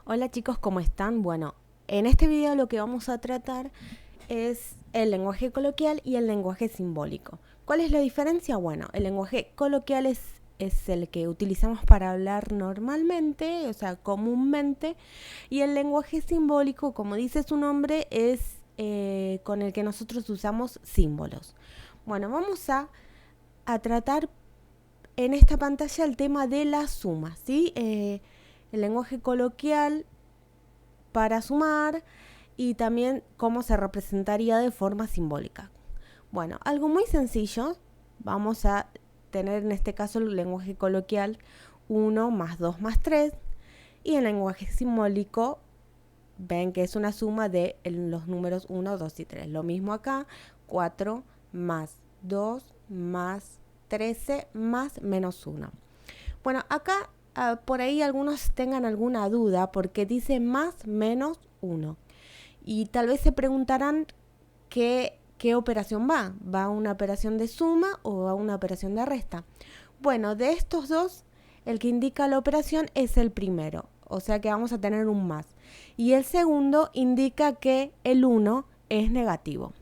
Hola chicos, ¿cómo están? Bueno, en este video lo que vamos a tratar es el lenguaje coloquial y el lenguaje simbólico. ¿Cuál es la diferencia? Bueno, el lenguaje coloquial es el que utilizamos para hablar normalmente, o sea, comúnmente, y el lenguaje simbólico, como dice su nombre, es con el que nosotros usamos símbolos. Bueno, vamos a tratar en esta pantalla el tema de la suma, ¿sí? El lenguaje coloquial para sumar y también cómo se representaría de forma simbólica. Bueno, algo muy sencillo, vamos a tener en este caso el lenguaje coloquial 1 más 2 más 3 y el lenguaje simbólico ven que es una suma de los números 1, 2 y 3. Lo mismo acá, 4 más 2 más 13 más menos 1. Bueno, acá por ahí algunos tengan alguna duda porque dice más menos 1. Y tal vez se preguntarán qué operación va. ¿Va a una operación de suma o va a una operación de resta? Bueno, de estos dos, el que indica la operación es el primero. O sea que vamos a tener un más. Y el segundo indica que el 1 es negativo.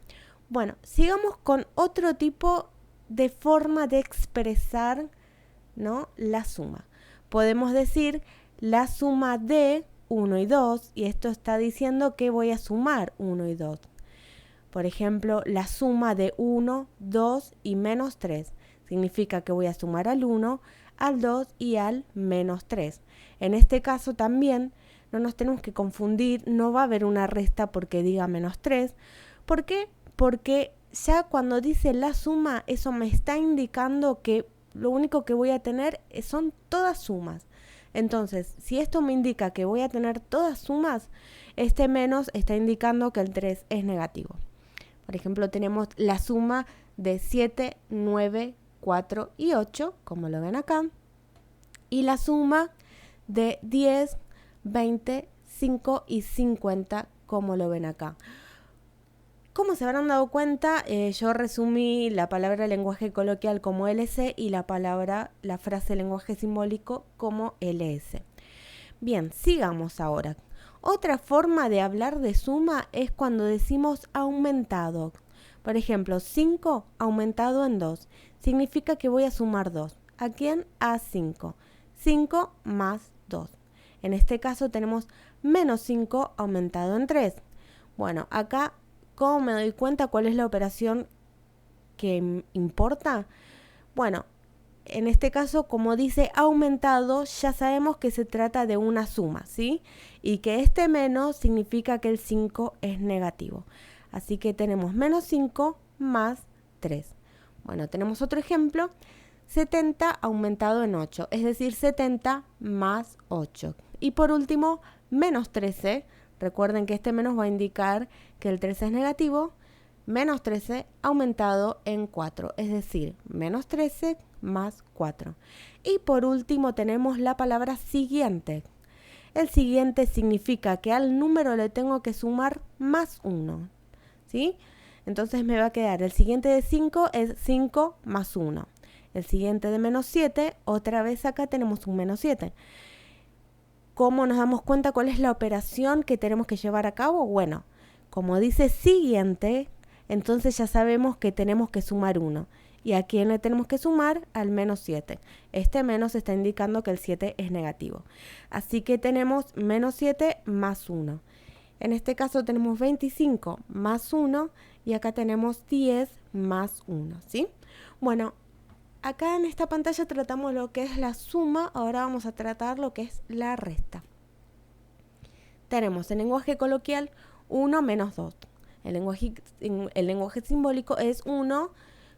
Bueno, sigamos con otro tipo de forma de expresar, ¿no?, la suma. Podemos decir la suma de 1 y 2 y esto está diciendo que voy a sumar 1 y 2. Por ejemplo, la suma de 1, 2 y menos 3 significa que voy a sumar al 1, al 2 y al menos 3. En este caso también no nos tenemos que confundir, no va a haber una resta porque diga menos 3. ¿Por qué? Porque ya cuando dice la suma, eso me está indicando que lo único que voy a tener son todas sumas. Entonces, si esto me indica que voy a tener todas sumas, este menos está indicando que el 3 es negativo. Por ejemplo, tenemos la suma de 7, 9, 4 y 8, como lo ven acá, y la suma de 10, 20, 5 y 50, como lo ven acá. Como se habrán dado cuenta, yo resumí la palabra lenguaje coloquial como LC y la frase lenguaje simbólico como LS. Bien, sigamos ahora. Otra forma de hablar de suma es cuando decimos aumentado. Por ejemplo, 5 aumentado en 2. Significa que voy a sumar 2. ¿A quién? A 5. 5 más 2. En este caso tenemos menos 5 aumentado en 3. Bueno, acá, ¿cómo me doy cuenta cuál es la operación que importa? Bueno, en este caso, como dice aumentado, ya sabemos que se trata de una suma, ¿sí? Y que este menos significa que el 5 es negativo. Así que tenemos menos 5 más 3. Bueno, tenemos otro ejemplo. 70 aumentado en 8, es decir, 70 más 8. Y por último, menos 13. Recuerden que este menos va a indicar que el 13 es negativo. Menos 13 aumentado en 4, es decir, menos 13 más 4. Y por último tenemos la palabra siguiente. El siguiente significa que al número le tengo que sumar más 1, ¿sí? Entonces me va a quedar el siguiente de 5 es 5 más 1. El siguiente de menos 7, otra vez acá tenemos un menos 7. ¿Cómo nos damos cuenta cuál es la operación que tenemos que llevar a cabo? Bueno, como dice siguiente, entonces ya sabemos que tenemos que sumar 1. ¿Y a quién le tenemos que sumar? Al menos 7. Este menos está indicando que el 7 es negativo. Así que tenemos menos 7 más 1. En este caso tenemos 25 más 1 y acá tenemos 10 más 1, ¿sí? Bueno, acá en esta pantalla tratamos lo que es la suma, ahora vamos a tratar lo que es la resta. Tenemos en lenguaje coloquial 1 menos 2. El lenguaje simbólico es 1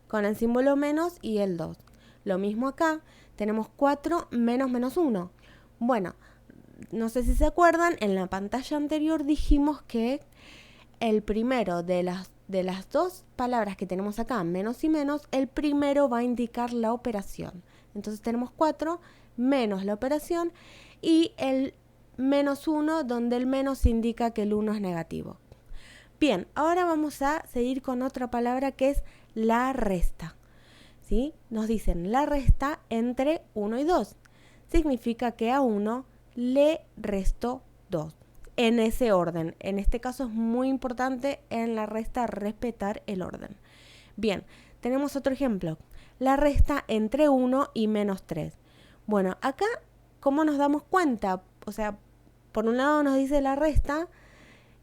con el símbolo menos y el 2. Lo mismo acá, tenemos 4 menos menos 1. Bueno, no sé si se acuerdan, en la pantalla anterior dijimos que el primero de las dos palabras que tenemos acá, menos y menos, el primero va a indicar la operación. Entonces tenemos 4 menos la operación y el menos 1, donde el menos indica que el 1 es negativo. Bien, ahora vamos a seguir con otra palabra que es la resta, ¿sí? Nos dicen la resta entre 1 y 2. Significa que a 1 le resto 2. En ese orden. En este caso es muy importante en la resta respetar el orden. Bien, tenemos otro ejemplo. La resta entre 1 y menos 3. Bueno, acá, ¿cómo nos damos cuenta? O sea, por un lado nos dice la resta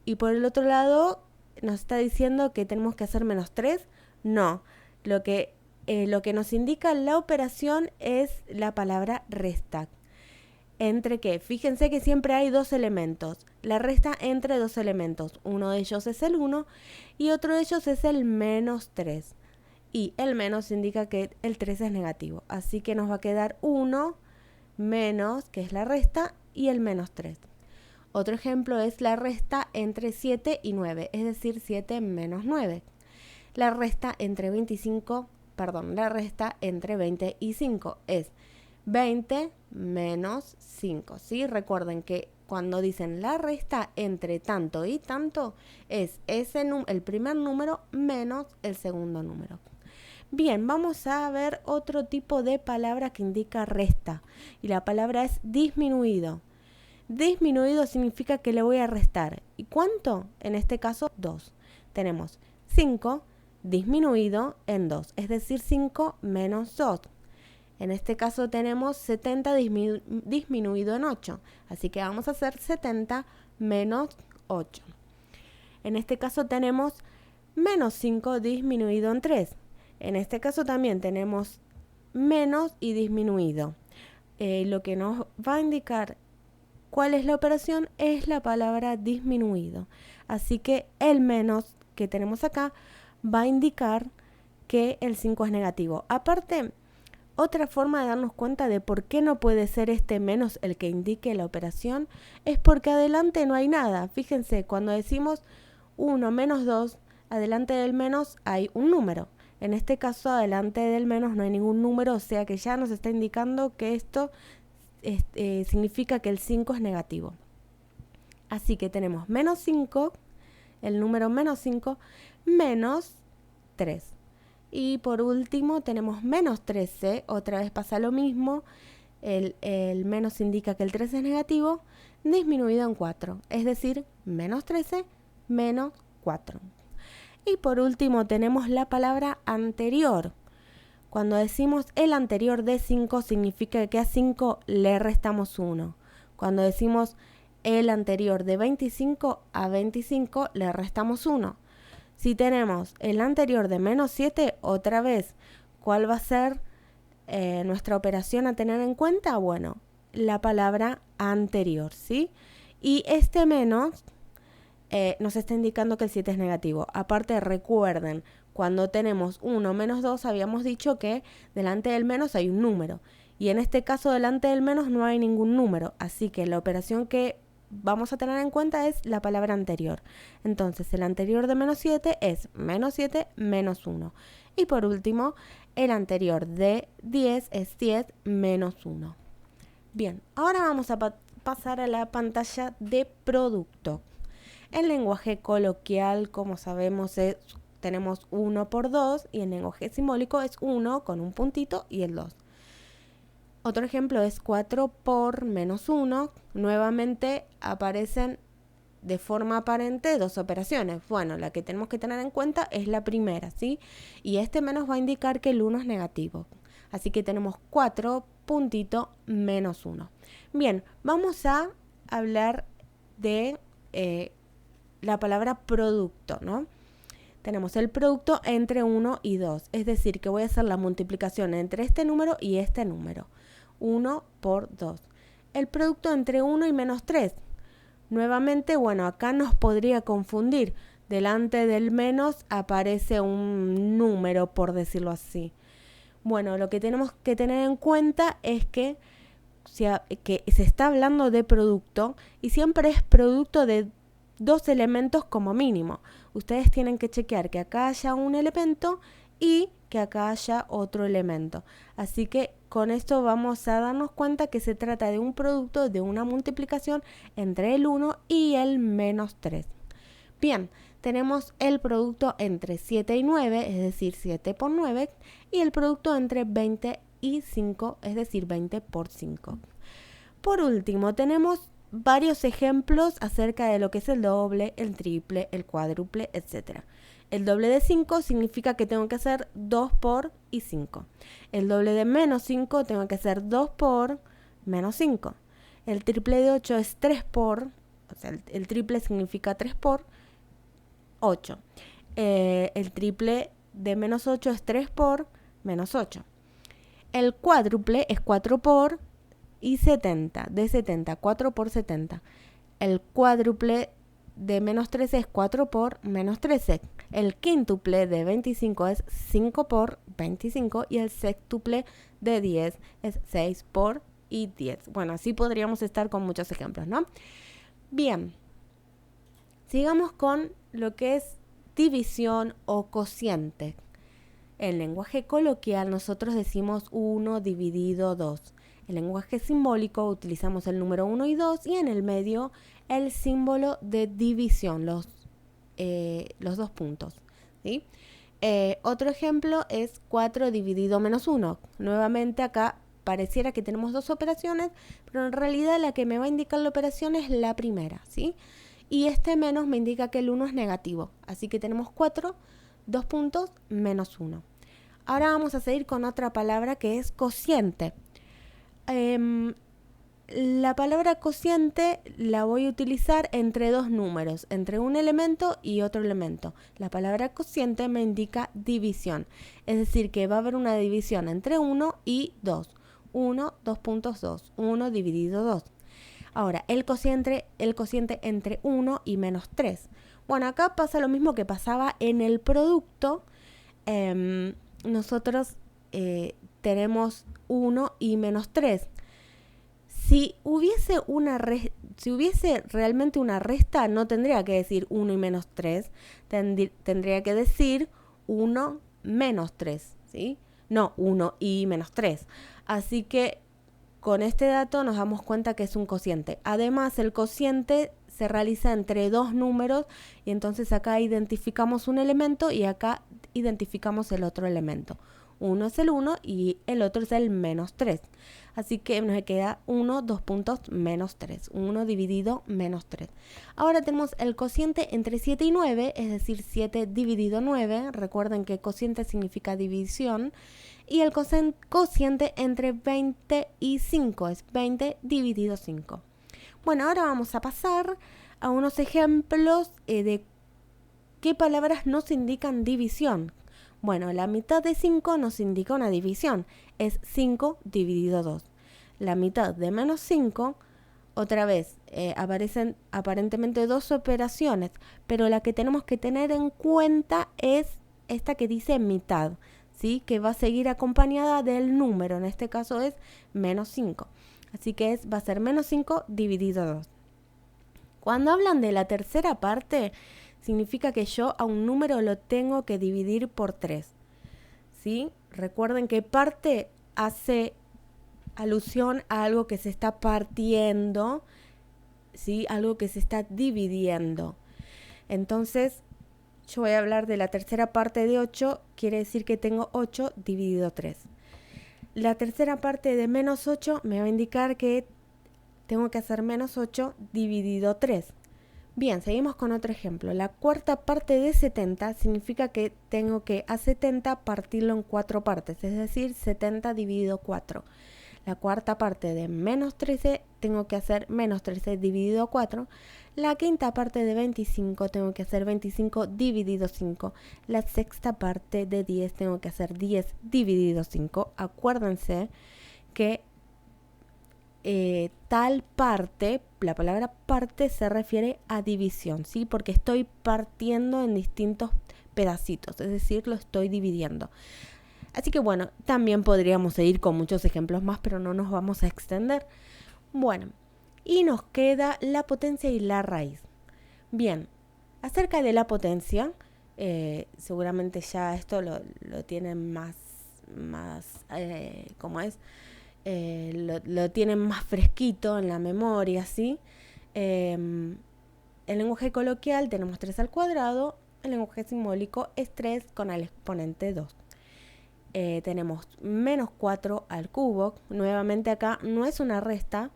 y por el otro lado nos está diciendo que tenemos que hacer menos 3. No, lo que nos indica la operación es la palabra resta. ¿Entre qué? Fíjense que siempre hay dos elementos. La resta entre dos elementos. Uno de ellos es el 1 y otro de ellos es el menos 3. Y el menos indica que el 3 es negativo. Así que nos va a quedar 1 menos, que es la resta, y el menos 3. Otro ejemplo es la resta entre 7 y 9, es decir, 7 menos 9. La resta entre 20 y 5 es 20 menos 5, ¿sí? Recuerden que cuando dicen la resta entre tanto y tanto, es el primer número menos el segundo número. Bien, vamos a ver otro tipo de palabra que indica resta. Y la palabra es disminuido. Disminuido significa que le voy a restar. ¿Y cuánto? En este caso, 2. Tenemos 5 disminuido en 2, es decir, 5 menos 2. En este caso tenemos 70 disminuido en 8, así que vamos a hacer 70 menos 8. En este caso tenemos menos 5 disminuido en 3. En este caso también tenemos menos y disminuido. Lo que nos va a indicar cuál es la operación es la palabra disminuido. Así que el menos que tenemos acá va a indicar que el 5 es negativo. Aparte, otra forma de darnos cuenta de por qué no puede ser este menos el que indique la operación es porque adelante no hay nada. Fíjense, cuando decimos 1 menos 2, adelante del menos hay un número. En este caso, adelante del menos no hay ningún número, o sea que ya nos está indicando que esto significa que el 5 es negativo. Así que tenemos menos 5, el número menos 5, menos 3. Y por último tenemos menos 13, otra vez pasa lo mismo, el menos indica que el 13 es negativo, disminuido en 4, es decir, menos 13, menos 4. Y por último tenemos la palabra anterior. Cuando decimos el anterior de 5 significa que a 5 le restamos 1. Cuando decimos el anterior de 25 a 25 le restamos 1. Si tenemos el anterior de menos 7, otra vez, ¿cuál va a ser nuestra operación a tener en cuenta? Bueno, la palabra anterior, ¿sí? Y este menos nos está indicando que el 7 es negativo. Aparte, recuerden, cuando tenemos 1 menos 2, habíamos dicho que delante del menos hay un número. Y en este caso, delante del menos no hay ningún número. Así que la operación que vamos a tener en cuenta es la palabra anterior. Entonces, el anterior de menos 7 es menos 7 menos 1. Y por último, el anterior de 10 es 10 menos 1. Bien, ahora vamos a pasar a la pantalla de producto. En lenguaje coloquial, como sabemos, tenemos 1 por 2 y en lenguaje simbólico es 1 con un puntito y el 2. Otro ejemplo es 4 por menos 1. Nuevamente aparecen de forma aparente dos operaciones. Bueno, la que tenemos que tener en cuenta es la primera, ¿sí? Y este menos va a indicar que el 1 es negativo. Así que tenemos 4 puntito menos 1. Bien, vamos a hablar de la palabra producto, ¿no? Tenemos el producto entre 1 y 2, es decir, que voy a hacer la multiplicación entre este número y este número. 1 por 2. El producto entre 1 y menos 3. Nuevamente, bueno, acá nos podría confundir. Delante del menos aparece un número, por decirlo así. Bueno, lo que tenemos que tener en cuenta es que se está hablando de producto y siempre es producto de dos elementos como mínimo. Ustedes tienen que chequear que acá haya un elemento y que acá haya otro elemento. Así que con esto vamos a darnos cuenta que se trata de un producto de una multiplicación entre el 1 y el menos 3. Bien, tenemos el producto entre 7 y 9, es decir, 7 por 9, y el producto entre 20 y 5, es decir, 20 por 5. Por último, tenemos varios ejemplos acerca de lo que es el doble, el triple, el cuádruple, etc. El doble de 5 significa que tengo que hacer 2 por y 5. El doble de menos 5 tengo que hacer 2 por menos 5. El triple de 8 es 3 por, o sea, el triple significa 3 por 8. El triple de menos 8 es 3 por menos 8. El cuádruple es 4 por y 70, de 70, 4 por 70. El cuádruple de menos 13 es 4 por menos 13. El quíntuple de 25 es 5 por 25 y el sextuple de 10 es 6 por y 10. Bueno, así podríamos estar con muchos ejemplos, ¿no? Bien, sigamos con lo que es división o cociente. En lenguaje coloquial nosotros decimos 1 dividido 2. En lenguaje simbólico utilizamos el número 1 y 2 y en el medio el símbolo de división, los 2 puntos, ¿sí? Otro ejemplo es 4 dividido menos 1. Nuevamente acá pareciera que tenemos dos operaciones, pero en realidad la que me va a indicar la operación es la primera, ¿sí? Y este menos me indica que el 1 es negativo. Así que tenemos 4, 2 puntos, menos 1. Ahora vamos a seguir con otra palabra que es cociente. La palabra cociente la voy a utilizar entre dos números, entre un elemento y otro elemento. La palabra cociente me indica división, es decir, que va a haber una división entre 1 y 2. 1, 2 puntos 2, 1 dividido 2. Ahora, el cociente entre 1 y menos 3. Bueno, acá pasa lo mismo que pasaba en el producto. Nosotros tenemos 1 y menos 3. Si hubiese realmente una resta, no tendría que decir 1 y menos 3, tendría que decir 1 menos 3, ¿sí? No, 1 y menos 3. Así que con este dato nos damos cuenta que es un cociente. Además, el cociente se realiza entre dos números y entonces acá identificamos un elemento y acá identificamos el otro elemento. Uno es el 1 y el otro es el menos 3. Así que nos queda 1, 2 puntos, menos 3. 1 dividido menos 3. Ahora tenemos el cociente entre 7 y 9, es decir, 7 dividido 9. Recuerden que cociente significa división. Y el cociente entre 20 y 5 es 20 dividido 5. Bueno, ahora vamos a pasar a unos ejemplos de qué palabras nos indican división. Bueno, la mitad de 5 nos indica una división, es 5 dividido 2. La mitad de menos 5, otra vez, aparecen aparentemente dos operaciones, pero la que tenemos que tener en cuenta es esta que dice mitad, ¿sí? Que va a seguir acompañada del número, en este caso es menos 5. Así que va a ser menos 5 dividido 2. Cuando hablan de la tercera parte, significa que yo a un número lo tengo que dividir por 3. ¿Sí? Recuerden que parte hace alusión a algo que se está partiendo, ¿sí? Algo que se está dividiendo. Entonces, yo voy a hablar de la tercera parte de 8, quiere decir que tengo 8 dividido 3. La tercera parte de menos 8 me va a indicar que tengo que hacer menos 8 dividido 3. Bien, seguimos con otro ejemplo. La cuarta parte de 70 significa que tengo que a 70 partirlo en 4 partes, es decir, 70 dividido 4. La cuarta parte de menos 13 tengo que hacer menos 13 dividido 4. La quinta parte de 25 tengo que hacer 25 dividido 5. La sexta parte de 10 tengo que hacer 10 dividido 5. Acuérdense que tal parte, la palabra parte se refiere a división, ¿sí? Porque estoy partiendo en distintos pedacitos, es decir, lo estoy dividiendo. Así que bueno, también podríamos seguir con muchos ejemplos más, pero no nos vamos a extender. Bueno, y nos queda la potencia y la raíz. Bien, acerca de la potencia, seguramente ya esto lo tienen más ¿cómo es? Lo tienen más fresquito en la memoria, ¿sí? En lenguaje coloquial tenemos 3 al cuadrado, en lenguaje simbólico es 3 con el exponente 2. Tenemos menos 4 al cubo, nuevamente acá no es una resta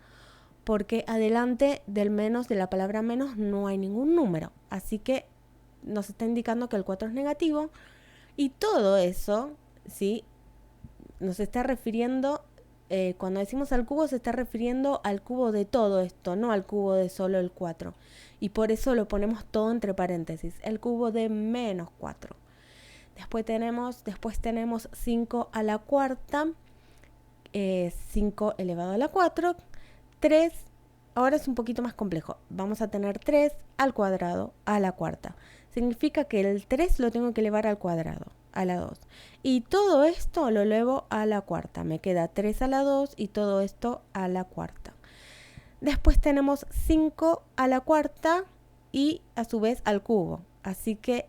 porque adelante del menos, de la palabra menos, no hay ningún número. Así que nos está indicando que el 4 es negativo. Y todo eso, ¿sí? Nos está refiriendo, cuando decimos al cubo, se está refiriendo al cubo de todo esto, no al cubo de solo el 4. Y por eso lo ponemos todo entre paréntesis, el cubo de menos 4. Después tenemos 5 a la cuarta, 5 elevado a la 4, 3, ahora es un poquito más complejo. Vamos a tener 3 al cuadrado a la cuarta. Significa que el 3 lo tengo que elevar al cuadrado, a la 2. Y todo esto lo elevo a la cuarta. Me queda 3 a la 2 y todo esto a la cuarta. Después tenemos 5 a la cuarta y a su vez al cubo. Así que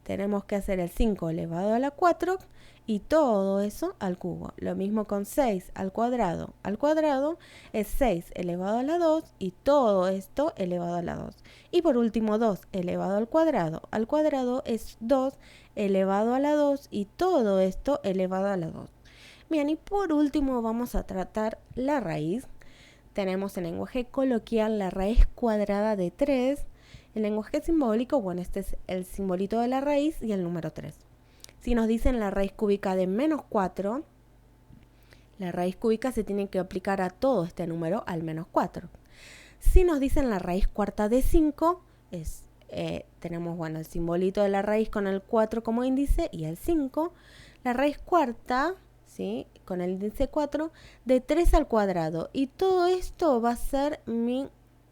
tenemos que hacer el 5 elevado a la 4 y todo eso al cubo. Lo mismo con 6 al cuadrado es 6 elevado a la 2 y todo esto elevado a la 2. Y por último 2 elevado al cuadrado es 2 elevado a la 2 y todo esto elevado a la 2. Bien, y por último vamos a tratar la raíz. Tenemos en lenguaje coloquial la raíz cuadrada de 3. El lenguaje simbólico, bueno, este es el simbolito de la raíz y el número 3. Si nos dicen la raíz cúbica de menos 4, la raíz cúbica se tiene que aplicar a todo este número al menos 4. Si nos dicen la raíz cuarta de 5, tenemos bueno, el simbolito de la raíz con el 4 como índice y el 5. La raíz cuarta, ¿sí? Con el índice 4, de 3 al cuadrado. Y todo esto va a ser mi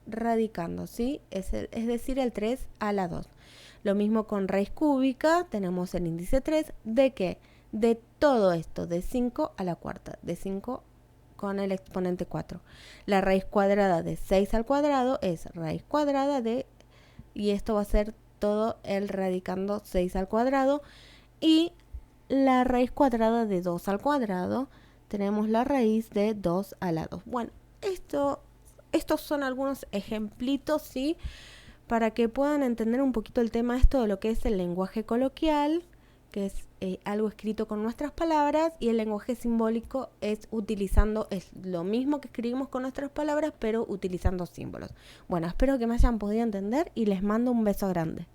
radicando, ¿sí? Es decir, el 3 a la 2. Lo mismo con raíz cúbica, tenemos el índice 3, ¿de qué? De todo esto, de 5 a la cuarta, de 5 con el exponente 4. La raíz cuadrada de 6 al cuadrado es raíz cuadrada de, y esto va a ser todo el radicando 6 al cuadrado, y la raíz cuadrada de 2 al cuadrado, tenemos la raíz de 2 a la 2. Bueno, estos son algunos ejemplitos, ¿sí? Para que puedan entender un poquito el tema esto de lo que es el lenguaje coloquial, que es algo escrito con nuestras palabras, y el lenguaje simbólico es lo mismo que escribimos con nuestras palabras, pero utilizando símbolos. Bueno, espero que me hayan podido entender y les mando un beso grande.